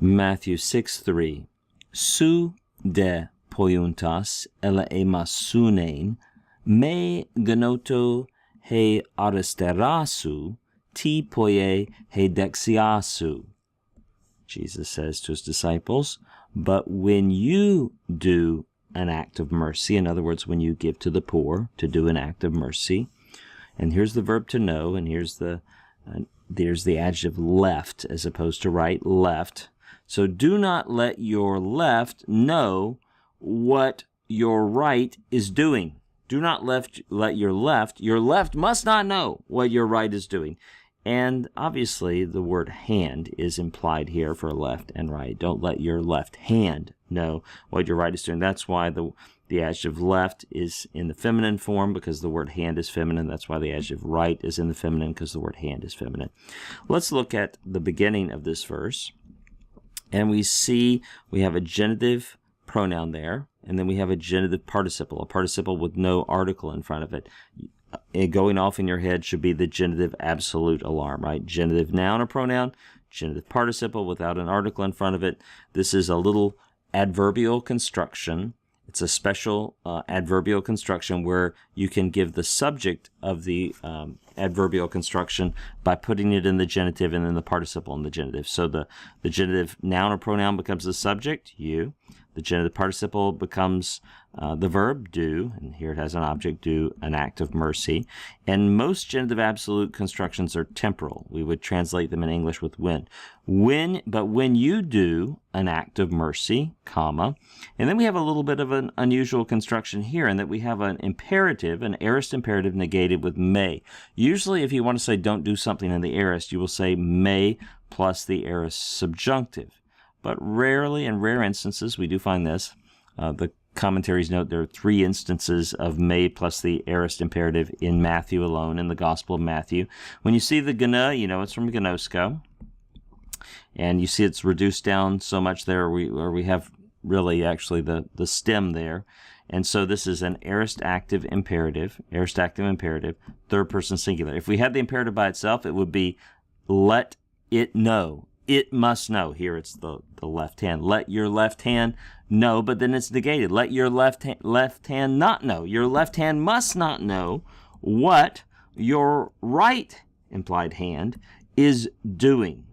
Matthew 6:3. Su de poiuntas ele emasunein, me genoto he aristerasu, ti poie he dexiasu. Jesus says to his disciples, but when you do an act of mercy, in other words, when you give to the poor, to do an act of mercy, and here's the verb to know, and there's the adjective left as opposed to right, left. So do not let your left know what your right is doing. Do not let your left must not know what your right is doing. And obviously the word hand is implied here for left and right. Don't let your left hand know what your right is doing. That's why the adjective left is in the feminine form, because the word hand is feminine. That's why the adjective right is in the feminine, because the word hand is feminine. Let's look at the beginning of this verse. And we see we have a genitive pronoun there, and then we have a genitive participle, a participle with no article in front of it. Going off in your head should be the genitive absolute alarm, right? Genitive noun or pronoun, genitive participle without an article in front of it. This is a little adverbial construction. It's a special adverbial construction where you can give the subject of the adverbial construction by putting it in the genitive and then the participle in the genitive. So the genitive noun or pronoun becomes the subject, you. The genitive participle becomes the verb, do, and here it has an object, do an act of mercy. And most genitive absolute constructions are temporal. We would translate them in English with when. But when you do an act of mercy, comma, and then we have a little bit of an unusual construction here in that we have an imperative, an aorist imperative negated with may. Usually if you want to say don't do something in the aorist, you will say may plus the aorist subjunctive. But rarely, in rare instances, we do find this. The commentaries note there are 3 instances of may plus the aorist imperative in Matthew alone, in the Gospel of Matthew. When you see the gonna, you know it's from gnosko. And you see it's reduced down so much there where we have really actually the stem there. And so this is an aorist active imperative, third person singular. If we had the imperative by itself, it would be let it know. It must know. Here it's the left hand. Let your left hand know, but then it's negated. Let your left hand not know. Your left hand must not know what your right implied hand is doing.